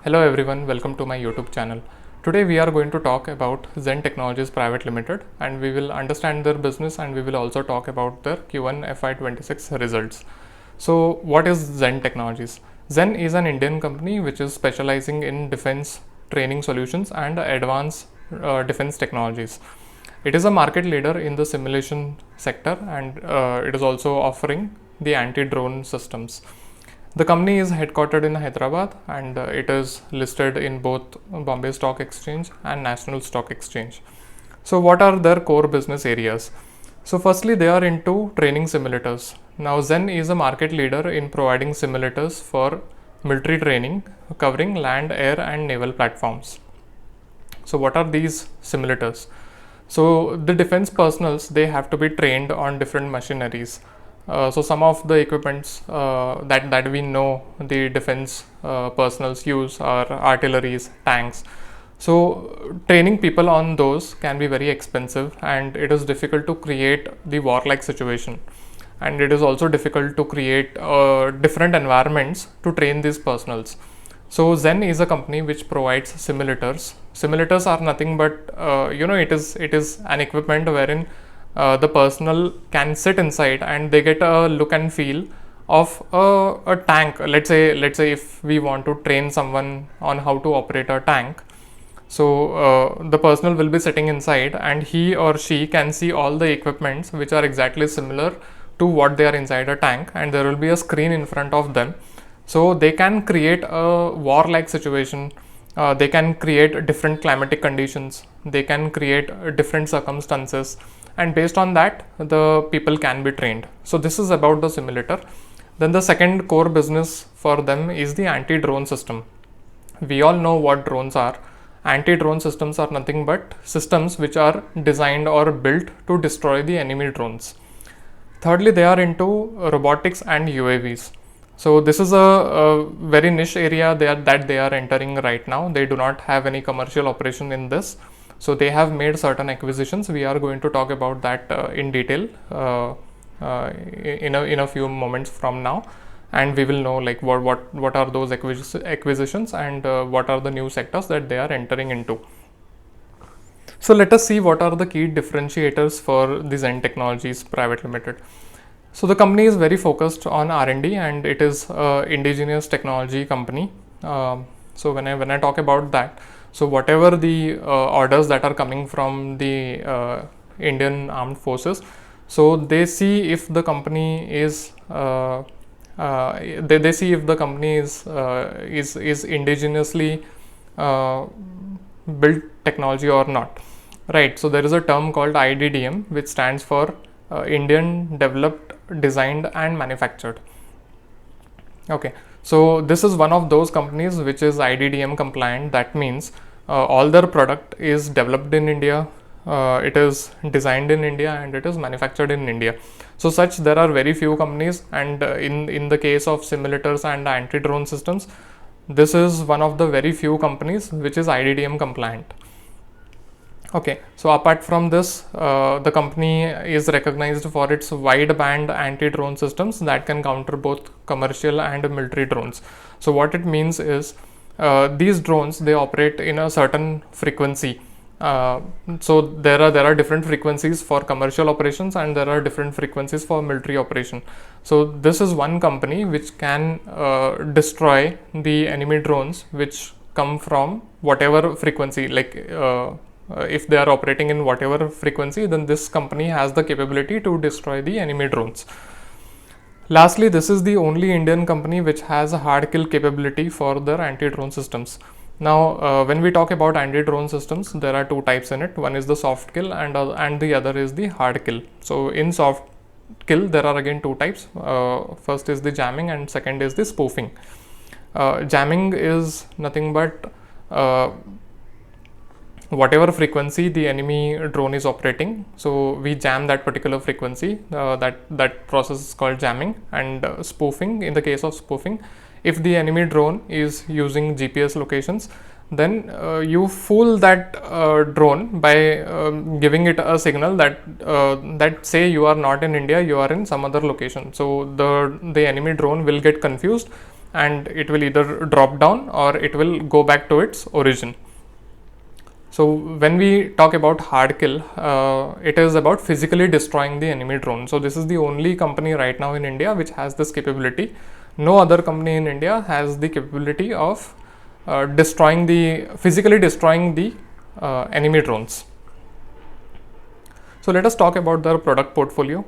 Hello everyone, welcome to my YouTube channel. Today we are going to talk about Zen Technologies Private Limited, and we will understand their business, and we will also talk about their Q1 FY26 results. So what is Zen Technologies? Zen is an Indian company which is specializing in defense training solutions and advanced defense technologies. It is a market leader in the simulation sector, and it is also offering the anti-drone systems. The company is headquartered in Hyderabad, and it is listed in both Bombay Stock Exchange and National Stock Exchange. So what are their core business areas? So firstly, they are into training simulators. Now Zen is a market leader in providing simulators for military training covering land, air and naval platforms. So what are these simulators? So the defense personals, they have to be trained on different machineries. So some of the equipments that we know the defense personals use are artilleries, tanks. So training people on those can be very expensive, and it is difficult to create the warlike situation. And it is also difficult to create different environments to train these personals. So Zen is a company which provides simulators. Simulators are nothing but it is an equipment wherein the personnel can sit inside and they get a look and feel of a tank. Let's say if we want to train someone on how to operate a tank, so the personnel will be sitting inside and he or she can see all the equipments which are exactly similar to what they are inside a tank, and there will be a screen in front of them, so they can create a war-like situation. They can create different climatic conditions, they can create different circumstances, and based on that the people can be trained. So this is about the simulator. Then the second core business for them is the anti-drone system. We all know what drones are. Anti-drone systems are nothing but systems which are designed or built to destroy the enemy drones. Thirdly, they are into robotics and UAVs. So this is a very niche area that they are entering right now. They do not have any commercial operation in this. So they have made certain acquisitions. We are going to talk about that in detail in a few moments from now, and we will know like what are those acquisitions and what are the new sectors that they are entering into. So let us see what are the key differentiators for the Zen Technologies Private Limited. So the company is very focused on R&D, and it is indigenous technology company. So when I talk about that, so whatever the orders that are coming from the Indian Armed Forces, so they see if the company is they see if the company is indigenously built technology or not, right? So there is a term called IDDM, which stands for Indian Developed, Designed and Manufactured. Okay, so this is one of those companies which is IDDM compliant. That means all their product is developed in India, it is designed in India, and it is manufactured in India. So such there are very few companies, and in the case of simulators and anti-drone systems, this is one of the very few companies which is IDDM compliant. Okay, so apart from this, the company is recognized for its wide band anti-drone systems that can counter both commercial and military drones. So what it means is these drones, they operate in a certain frequency. So there are different frequencies for commercial operations, and there are different frequencies for military operation. So this is one company which can destroy the enemy drones which come from whatever frequency, like if they are operating in whatever frequency, then this company has the capability to destroy the enemy drones. Lastly, this is the only Indian company which has a hard kill capability for their anti-drone systems. Now, when we talk about anti-drone systems, there are two types in it. One is the soft kill, and the other is the hard kill. So in soft kill, there are again two types. First is the jamming, and second is the spoofing. Jamming is nothing but whatever frequency the enemy drone is operating, so we jam that particular frequency. That process is called jamming. And spoofing, in the case of spoofing, if the enemy drone is using GPS locations, then you fool that drone by giving it a signal that say you are not in India, you are in some other location. So the enemy drone will get confused and it will either drop down or it will go back to its origin. So when we talk about hard kill, it is about physically destroying the enemy drone. So this is the only company right now in India which has this capability. No other company in India has the capability of physically destroying the enemy drones. So let us talk about their product portfolio.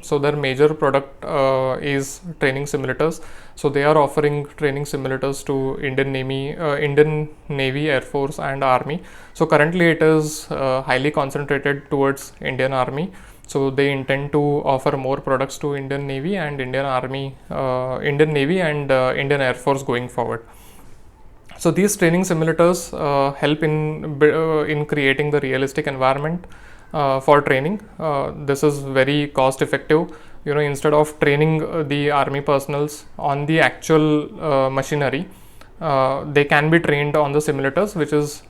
So their major product is training simulators. So they are offering training simulators to Indian Navy, Air Force and Army. So currently it is highly concentrated towards Indian Army. So they intend to offer more products to Indian Navy and Indian Army, Indian Navy and Indian Air Force going forward. So these training simulators help in creating the realistic environment for training. This is very cost effective. Instead of training the army personals on the actual machinery, they can be trained on the simulators, which is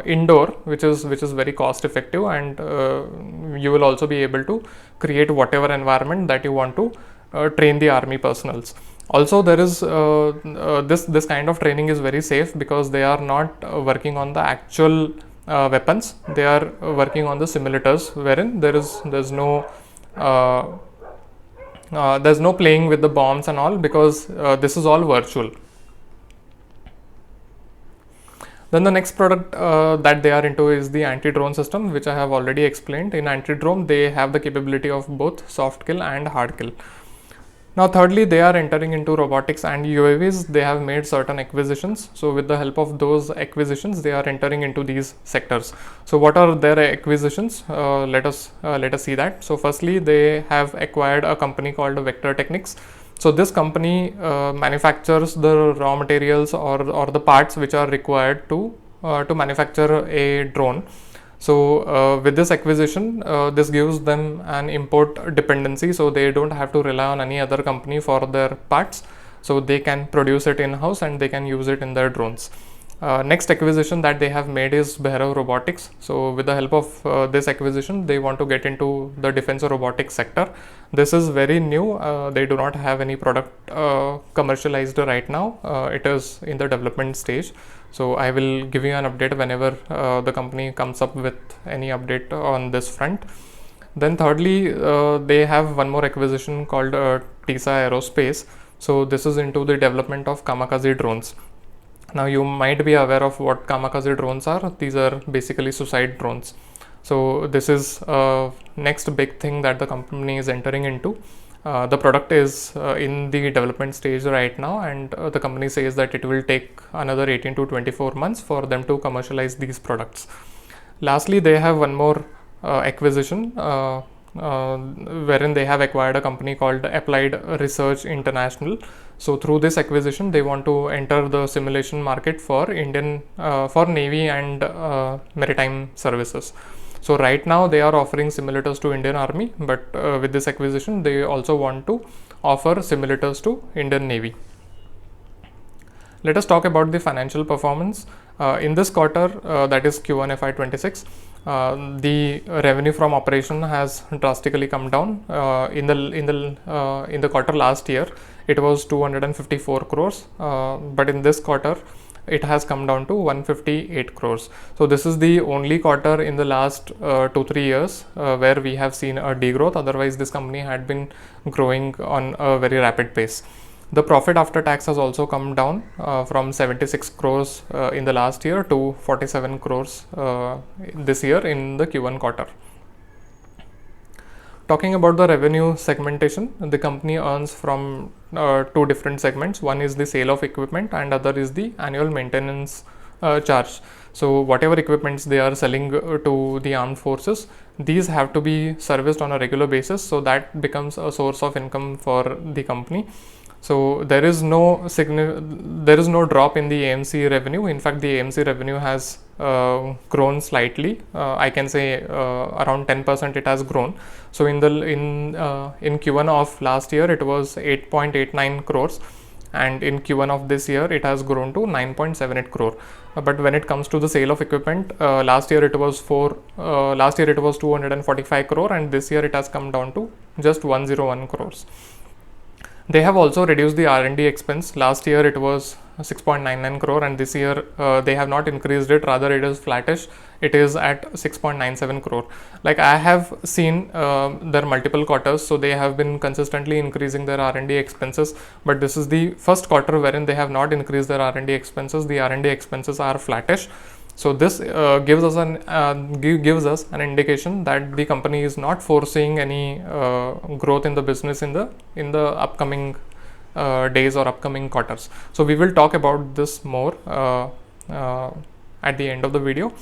indoor, which is very cost effective, and you will also be able to create whatever environment that you want to train the army personals. Also, there is this kind of training is very safe because they are not working on the actual weapons. They are working on the simulators, wherein there's no playing with the bombs and all, because this is all virtual. Then the next product that they are into is the anti-drone system, which I have already explained. In anti-drone, they have the capability of both soft kill and hard kill. Now thirdly, they are entering into robotics and UAVs. They have made certain acquisitions. So with the help of those acquisitions, they are entering into these sectors. So what are their acquisitions? Let us see that. So firstly, they have acquired a company called Vector Technics. So this company manufactures the raw materials or the parts which are required to manufacture a drone. So with this acquisition, this gives them an import dependency, so they don't have to rely on any other company for their parts. So they can produce it in-house and they can use it in their drones. Next acquisition that they have made is Bhairav Robotics. So with the help of this acquisition, they want to get into the defense robotics sector. This is very new. They do not have any product commercialized right now. It is in the development stage. So I will give you an update whenever the company comes up with any update on this front. Then thirdly, they have one more acquisition called TISA Aerospace. So this is into the development of kamikaze drones. Now you might be aware of what kamikaze drones are. These are basically suicide drones. So this is next big thing that the company is entering into. The product is in the development stage right now, and the company says that it will take another 18 to 24 months for them to commercialize these products. Lastly, they have one more acquisition wherein they have acquired a company called Applied Research International. So through this acquisition, they want to enter the simulation market for Navy and maritime services. So right now they are offering simulators to Indian Army, but with this acquisition, they also want to offer simulators to Indian Navy. Let us talk about the financial performance. In this quarter, that is Q1 FY26, the revenue from operation has drastically come down. In the quarter last year, it was 254 crores, but in this quarter, it has come down to 158 crores. So this is the only quarter in the last 2-3 years where we have seen a degrowth. Otherwise, this company had been growing on a very rapid pace. The profit after tax has also come down from 76 crores in the last year to 47 crores this year in the Q1 quarter. Talking about the revenue segmentation, the company earns from two different segments. One is the sale of equipment and other is the annual maintenance charge. So whatever equipments they are selling to the armed forces, these have to be serviced on a regular basis. So that becomes a source of income for the company. So there is no drop in the AMC revenue. In fact, the AMC revenue has grown slightly. I can say around 10% it has grown. So in Q1 of last year it was 8.89 crores, and in Q1 of this year it has grown to 9.78 crore. But when it comes to the sale of equipment, last year it was 245 crore, and this year it has come down to just 101 crores. They have also reduced the R&D expense. Last year it was 6.99 crore, and this year they have not increased it, rather it is flattish. It is at 6.97 crore. Like I have seen their multiple quarters, so they have been consistently increasing their R&D expenses, but this is the first quarter wherein they have not increased their R&D expenses. The R&D expenses are flattish. So this gives us an indication that the company is not foreseeing any growth in the business in the upcoming days or upcoming quarters. So we will talk about this more at the end of the video.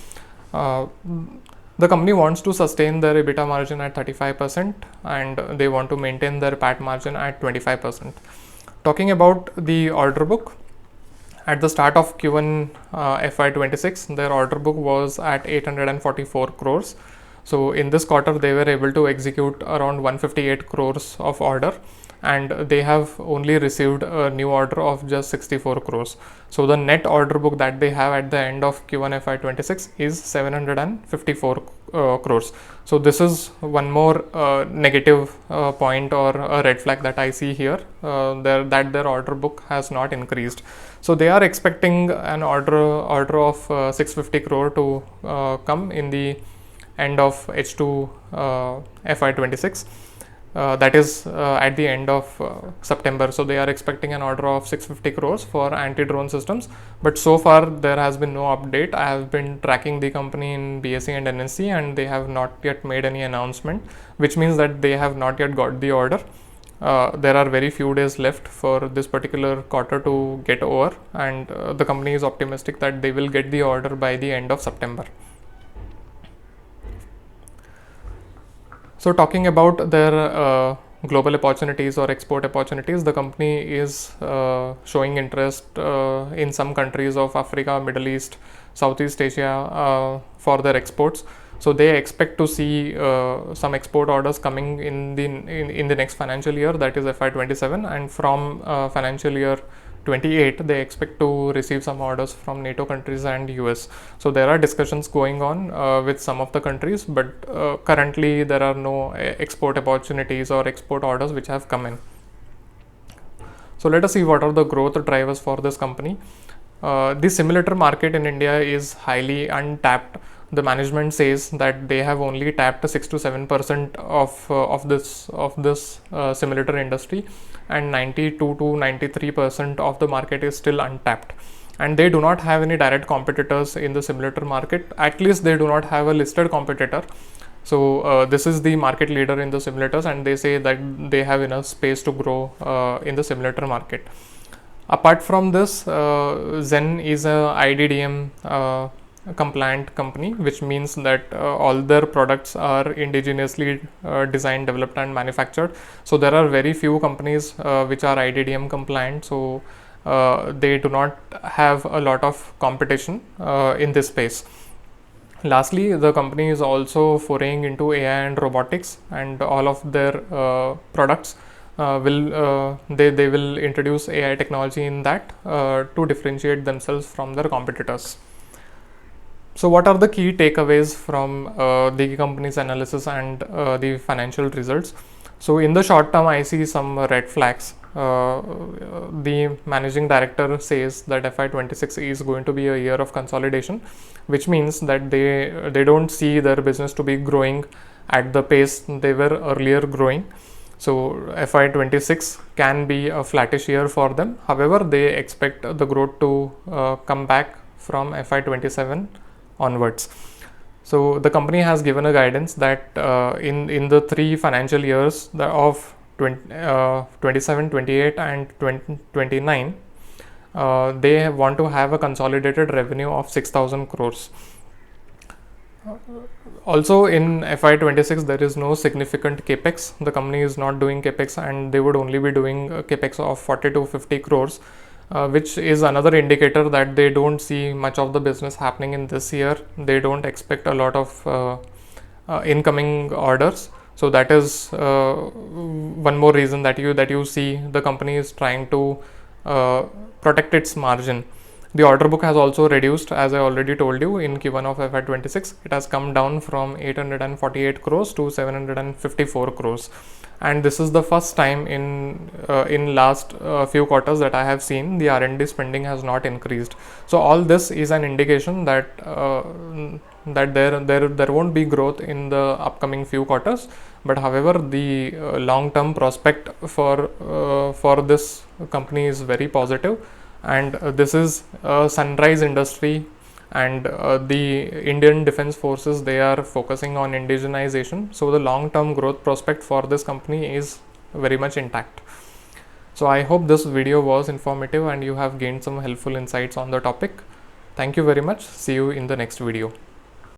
The company wants to sustain their EBITDA margin at 35%, and they want to maintain their PAT margin at 25%. Talking about the order book, at the start of Q1 FY26, their order book was at 844 crores. So in this quarter, they were able to execute around 158 crores of order, and they have only received a new order of just 64 crores. So the net order book that they have at the end of Q1 FY26 is 754 crores. So this is one more negative point or a red flag that I see here, that their order book has not increased. So they are expecting an order of 650 crore to come in the end of H2 FY26. That is at the end of September. So they are expecting an order of 650 crores for anti-drone systems, but so far there has been no update. I have been tracking the company in BSE and NSE, and they have not yet made any announcement, which means that they have not yet got the order. There are very few days left for this particular quarter to get over, and the company is optimistic that they will get the order by the end of September. So talking about their global opportunities or export opportunities, the company is showing interest in some countries of Africa, Middle East, Southeast Asia for their exports. So they expect to see some export orders coming in the next financial year, that is FY27, and from financial year 28 they expect to receive some orders from NATO countries and US. So there are discussions going on with some of the countries, but currently there are no export opportunities or export orders which have come in. So let us see what are the growth drivers for this company. The simulator market in India is highly untapped. The management says that they have only tapped 6 to 7% of this simulator industry, and 92 to 93% of the market is still untapped. And they do not have any direct competitors in the simulator market. At least they do not have a listed competitor. So this is the market leader in the simulators, and they say that they have enough space to grow in the simulator market. Apart from this, Zen is a IDDM compliant company, which means that all their products are indigenously designed, developed and manufactured. So there are very few companies which are IDDM compliant, so they do not have a lot of competition in this space. Lastly, the company is also foraying into AI and robotics, and all of their products they will introduce AI technology in that to differentiate themselves from their competitors. So what are the key takeaways from the company's analysis and the financial results? So in the short term, I see some red flags. The managing director says that FY26 is going to be a year of consolidation, which means that they don't see their business to be growing at the pace they were earlier growing. So FY26 can be a flattish year for them. However, they expect the growth to come back from FY27 onwards. So the company has given a guidance that in the 3 financial years of 27, 28 and 29, they want to have a consolidated revenue of 6,000 crores. Also in FY26 there is no significant capex. The company is not doing capex, and they would only be doing capex of 40 to 50 crores. Which is another indicator that they don't see much of the business happening in this year. They don't expect a lot of incoming orders. So that is one more reason that you see the company is trying to protect its margin. The order book has also reduced, as I already told you, in Q1 of FY26. It has come down from 848 crores to 754 crores. And this is the first time in last few quarters that I have seen the R&D spending has not increased. So all this is an indication that there won't be growth in the upcoming few quarters. But however, the long-term prospect for this company is very positive, and this is a sunrise industry, and the Indian Defence Forces, they are focusing on indigenization, so the long term growth prospect for this company is very much intact. So I hope this video was informative and you have gained some helpful insights on the topic. Thank you very much. See you in the next video.